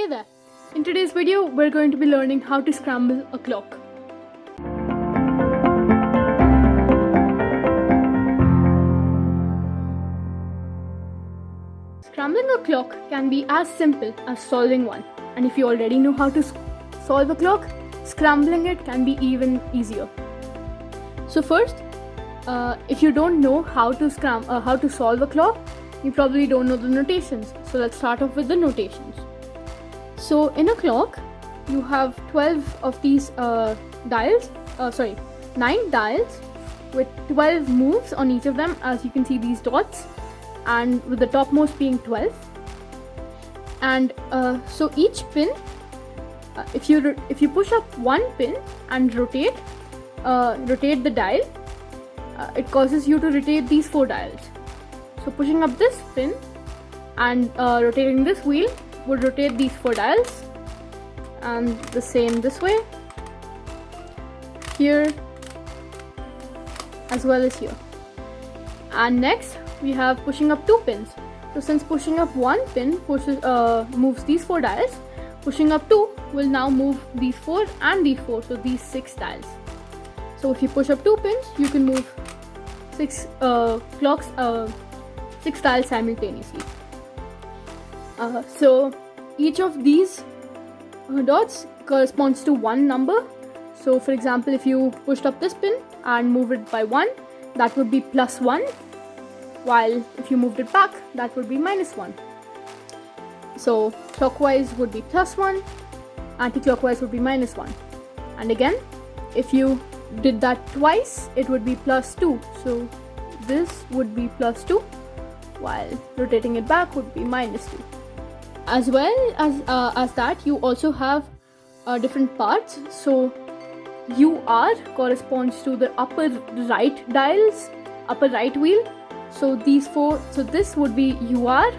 Hey there! In today's video, we're going to be learning how to scramble a clock. Scrambling a clock can be as simple as solving one, and if you already know how to solve a clock, scrambling it can be even easier. So first, if you don't know how to solve a clock, you probably don't know the notations. So let's start off with the notations. So in a clock, you have 12 of these 9 dials with 12 moves on each of them, as you can see these dots, and with the topmost being 12. And so each pin, if you push up one pin and rotate the dial, it causes you to rotate these 4 dials. So pushing up this pin and rotating this wheel would rotate these 4 dials, and the same this way, here as well as here. And next we have pushing up 2 pins. So since pushing up one pin moves these 4 dials, pushing up 2 will now move these 4 and these 4, so these 6 dials. So if you push up 2 pins, you can move 6 dials simultaneously. So each of these dots corresponds to one number. So for example, if you pushed up this pin and moved it by 1, that would be +1, while if you moved it back, that would be -1. So clockwise would be +1, anti-clockwise would be -1. And again, if you did that twice, it would be +2. So this would be +2, while rotating it back would be -2. As well as that, you also have different parts. So UR corresponds to the upper right dials, upper right wheel. So these 4, so this would be UR,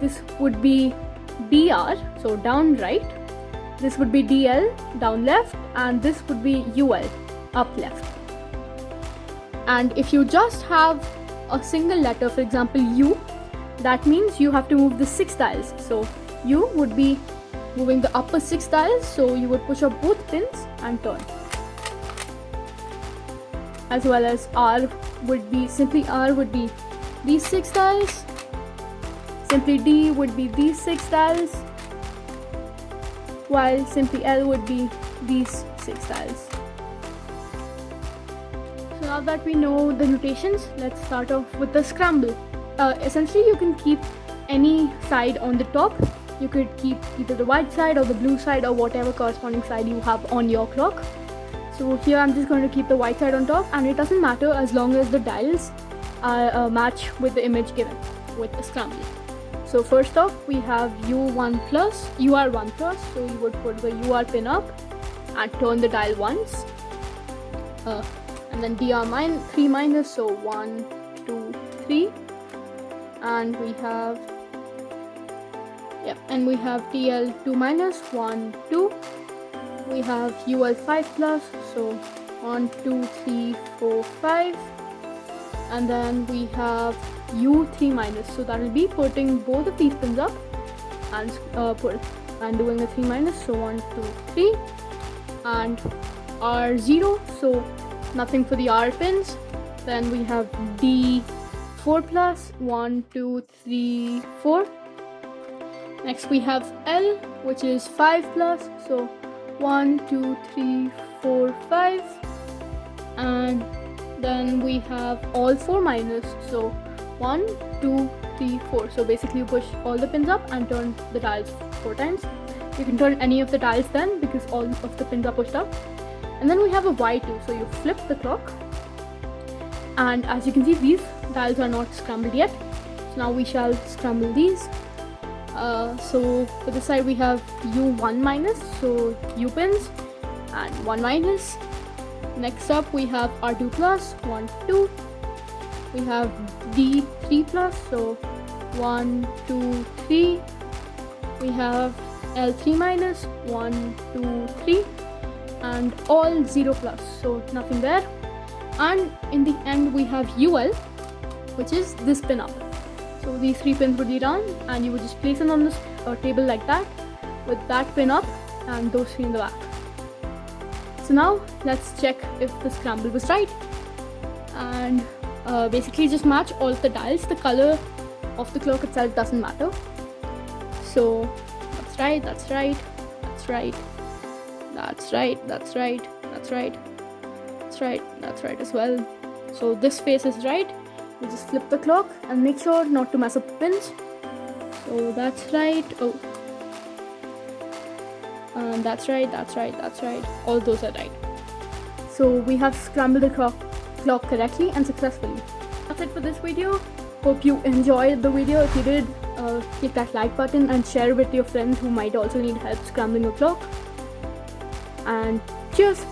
this would be DR, so down right, this would be DL, down left, and this would be UL, up left. And if you just have a single letter, for example U, that means you have to move the 6 dials. So U would be moving the upper 6 dials, so you would push up both pins and turn. As well as R would be these 6 dials, simply D would be these 6 dials, while simply L would be these 6 dials. So now that we know the notations, let's start off with the scramble. Essentially, you can keep any side on the top. You could keep either the white side or the blue side or whatever corresponding side you have on your clock. So here I'm just going to keep the white side on top, and it doesn't matter as long as the dials match with the image given with the scramble. So first off, we have UR1 plus, so you would put the UR pin up and turn the dial once, and then DR3 minus, so 1, 2, 3, and we have TL2 minus, 1, 2. We have UL5 plus, so 1, 2, 3, 4, 5, and then we have U3 minus, so that will be putting both of these pins up and doing a 3 minus, so 1, 2, 3, and R0, so nothing for the R pins. Then we have D4 plus, 1, 2, 3, 4. Next we have L, which is 5 plus, so 1, 2, 3, 4, 5, and then we have all 4 minus, so 1, 2, 3, 4. So basically you push all the pins up and turn the dials 4 times. You can turn any of the dials then, because all of the pins are pushed up. And then we have a Y2, so you flip the clock, and as you can see, these dials are not scrambled yet. So now we shall scramble these. So for this side we have U1 minus, so U pins, and 1 minus. Next up we have R2 plus, 1, 2. We have D3 plus, so 1, 2, 3. We have L3 minus, 1, 2, 3, and all 0 plus, so nothing there. And in the end we have UL, which is this pin up. So these 3 pins would be down, and you would just place them on the table like that, with that pin up and those three in the back. So now let's check if the scramble was right, and basically just match all of the dials. The color of the clock itself doesn't matter. So that's right, that's right, that's right, that's right, that's right, that's right, that's right, that's right as well. So this face is right. We just flip the clock and make sure not to mess up the pins. So that's right. Oh, and that's right, that's right, that's right. All those are right. So we have scrambled the clock correctly and successfully. That's it for this video. Hope you enjoyed the video. If you did, click that like button and share it with your friends who might also need help scrambling a clock. And cheers!